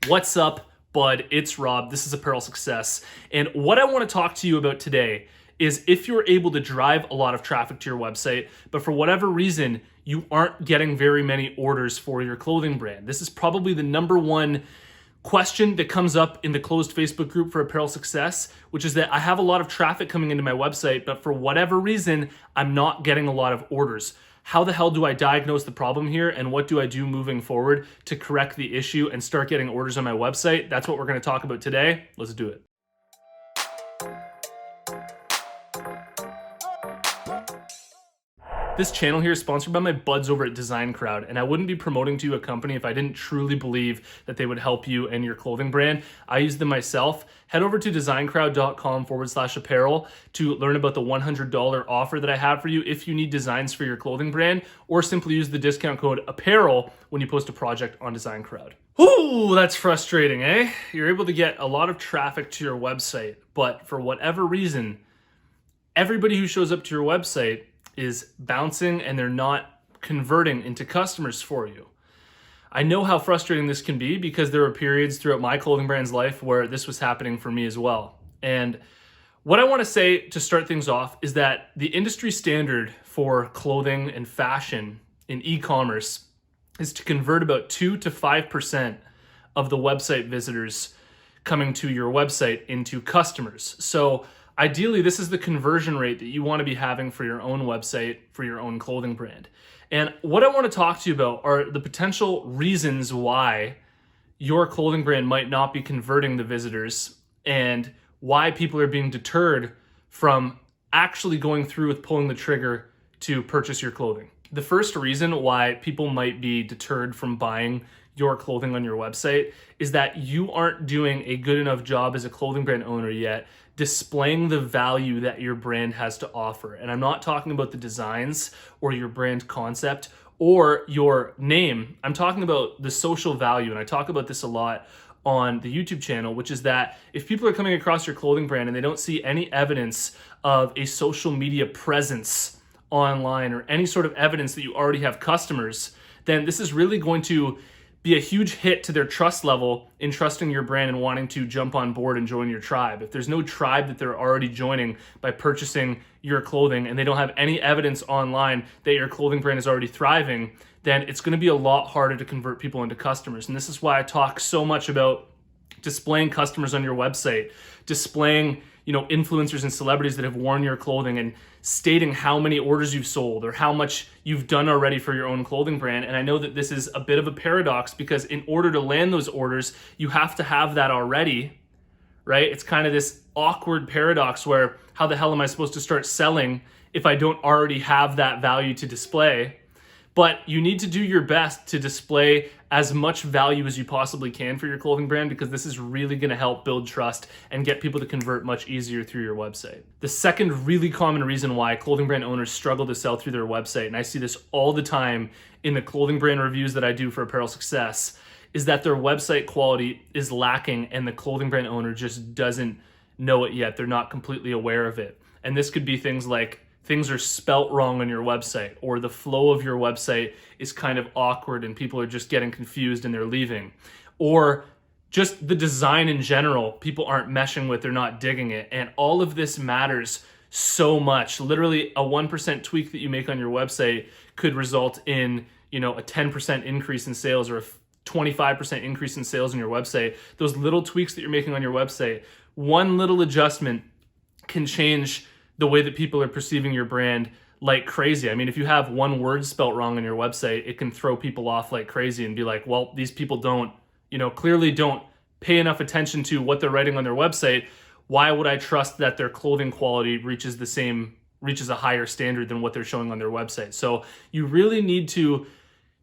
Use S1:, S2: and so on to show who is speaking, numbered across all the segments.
S1: What's up, bud? It's Rob. This is Apparel Success. And what I want to talk to you about today is if you're able to drive a lot of traffic to your website, but for whatever reason, you aren't getting very many orders for your clothing brand. This is probably the number one question that comes up in the closed Facebook group for Apparel Success, which is that I have a lot of traffic coming into my website, but for whatever reason, I'm not getting a lot of orders. How the hell do I diagnose the problem here, and what do I do moving forward to correct the issue and start getting orders on my website? That's what we're going to talk about today. Let's do it. This channel here is sponsored by my buds over at Design Crowd, and I wouldn't be promoting to you a company if I didn't truly believe that they would help you and your clothing brand. I use them myself. Head over to designcrowd.com/apparel to learn about the $100 offer that I have for you if you need designs for your clothing brand, or simply use the discount code APPAREL when you post a project on Design Crowd. Ooh, that's frustrating, eh? You're able to get a lot of traffic to your website, but for whatever reason, everybody who shows up to your website is bouncing and they're not converting into customers for you. I know how frustrating this can be because there were periods throughout my clothing brand's life where this was happening for me as well. And what I want to say to start things off is that the industry standard for clothing and fashion in e-commerce is to convert about 2 to 5% of the website visitors coming to your website into customers. So ideally, this is the conversion rate that you want to be having for your own website, for your own clothing brand. And what I want to talk to you about are the potential reasons why your clothing brand might not be converting the visitors and why people are being deterred from actually going through with pulling the trigger to purchase your clothing. The first reason why people might be deterred from buying your clothing on your website is that you aren't doing a good enough job as a clothing brand owner yet displaying the value that your brand has to offer. And I'm not talking about the designs or your brand concept or your name. I'm talking about the social value. And I talk about this a lot on the YouTube channel, which is that if people are coming across your clothing brand and they don't see any evidence of a social media presence online or any sort of evidence that you already have customers, then this is really going to be a huge hit to their trust level in trusting your brand and wanting to jump on board and join your tribe. If there's no tribe that they're already joining by purchasing your clothing and they don't have any evidence online that your clothing brand is already thriving, then it's going to be a lot harder to convert people into customers. And this is why I talk so much about displaying customers on your website, displaying influencers and celebrities that have worn your clothing and stating how many orders you've sold or how much you've done already for your own clothing brand. And I know that this is a bit of a paradox because in order to land those orders, you have to have that already, right? It's kind of this awkward paradox where how the hell am I supposed to start selling if I don't already have that value to display? But you need to do your best to display as much value as you possibly can for your clothing brand because this is really going to help build trust and get people to convert much easier through your website. The second really common reason why clothing brand owners struggle to sell through their website, and I see this all the time in the clothing brand reviews that I do for Apparel Success, is that their website quality is lacking and the clothing brand owner just doesn't know it yet. They're not completely aware of it. And this could be things like things are spelt wrong on your website, or the flow of your website is kind of awkward and people are just getting confused and they're leaving, or just the design in general, people aren't meshing with, they're not digging it. And all of this matters so much. Literally a 1% tweak that you make on your website could result in, a 10% increase in sales or a 25% increase in sales on your website. Those little tweaks that you're making on your website, one little adjustment can change the way that people are perceiving your brand like crazy. I mean, if you have one word spelt wrong on your website, it can throw people off like crazy and be like, well, these people clearly don't pay enough attention to what they're writing on their website. Why would I trust that their clothing quality reaches a higher standard than what they're showing on their website? So you really need to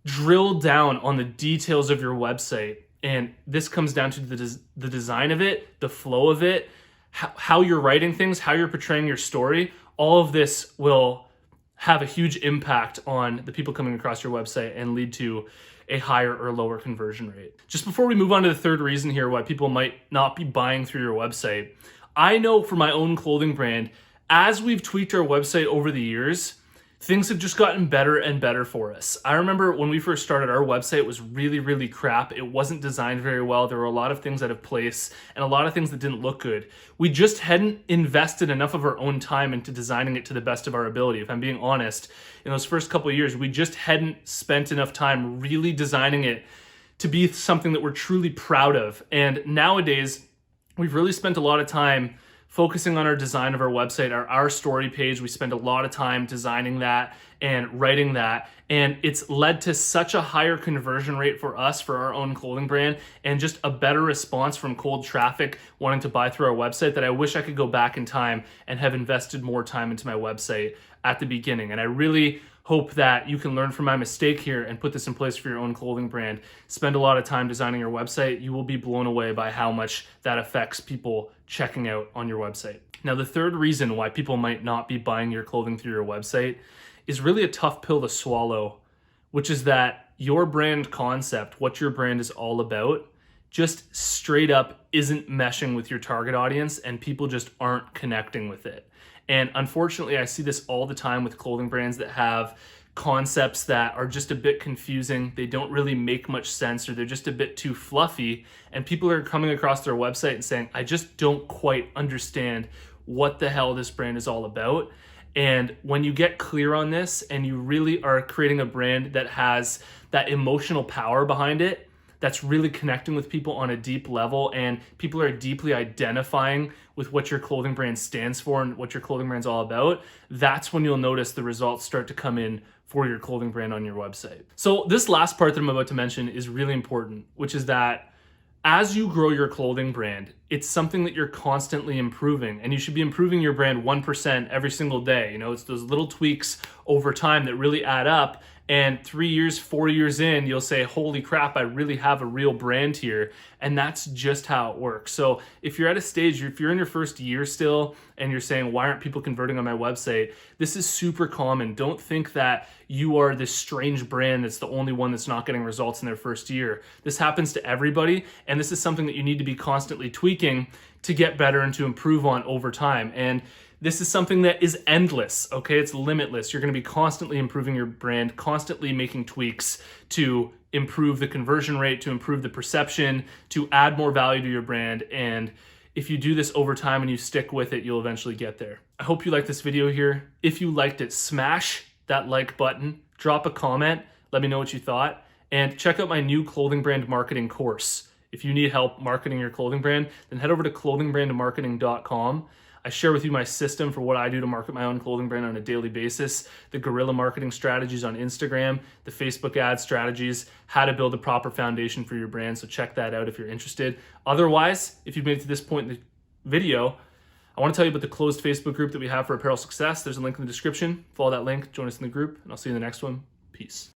S1: drill down on the details of your website. And this comes down to the design of it, the flow of it, how you're writing things, how you're portraying your story. All of this will have a huge impact on the people coming across your website and lead to a higher or lower conversion rate. Just before we move on to the third reason here why people might not be buying through your website, I know for my own clothing brand, as we've tweaked our website over the years, things have just gotten better and better for us. I remember when we first started our website, it was really, really crap. It wasn't designed very well. There were a lot of things out of place and a lot of things that didn't look good. We just hadn't invested enough of our own time into designing it to the best of our ability. If I'm being honest, in those first couple of years, we just hadn't spent enough time really designing it to be something that we're truly proud of. And nowadays, we've really spent a lot of time focusing on our design of our website, our story page. We spend a lot of time designing that and writing that. And it's led to such a higher conversion rate for us, for our own clothing brand, and just a better response from cold traffic wanting to buy through our website that I wish I could go back in time and have invested more time into my website at the beginning. And I really hope that you can learn from my mistake here and put this in place for your own clothing brand. Spend a lot of time designing your website. You will be blown away by how much that affects people checking out on your website. Now, the third reason why people might not be buying your clothing through your website is really a tough pill to swallow, which is that your brand concept, what your brand is all about, just straight up isn't meshing with your target audience and people just aren't connecting with it. And unfortunately, I see this all the time with clothing brands that have concepts that are just a bit confusing. They don't really make much sense, or they're just a bit too fluffy. And people are coming across their website and saying, I just don't quite understand what the hell this brand is all about. And when you get clear on this and you really are creating a brand that has that emotional power behind it, that's really connecting with people on a deep level, and people are deeply identifying with what your clothing brand stands for and what your clothing brand's all about, that's when you'll notice the results start to come in for your clothing brand on your website. So this last part that I'm about to mention is really important, which is that as you grow your clothing brand, it's something that you're constantly improving, and you should be improving your brand 1% every single day. You know, it's those little tweaks over time that really add up. And 3 years, 4 years in, you'll say, holy crap, I really have a real brand here. And that's just how it works. So if you're at a stage, if you're in your first year still, and you're saying, why aren't people converting on my website? This is super common. Don't think that you are this strange brand that's the only one that's not getting results in their first year. This happens to everybody. And this is something that you need to be constantly tweaking to get better and to improve on over time. And this is something that is endless, okay? It's limitless. You're gonna be constantly improving your brand, constantly making tweaks to improve the conversion rate, to improve the perception, to add more value to your brand. And if you do this over time and you stick with it, you'll eventually get there. I hope you liked this video here. If you liked it, smash that like button, drop a comment, let me know what you thought, and check out my new clothing brand marketing course. If you need help marketing your clothing brand, then head over to clothingbrandmarketing.com. I share with you my system for what I do to market my own clothing brand on a daily basis, the guerrilla marketing strategies on Instagram, the Facebook ad strategies, how to build a proper foundation for your brand. So check that out if you're interested. Otherwise, if you've made it to this point in the video, I want to tell you about the closed Facebook group that we have for apparel success. There's a link in the description. Follow that link, join us in the group, and I'll see you in the next one. Peace.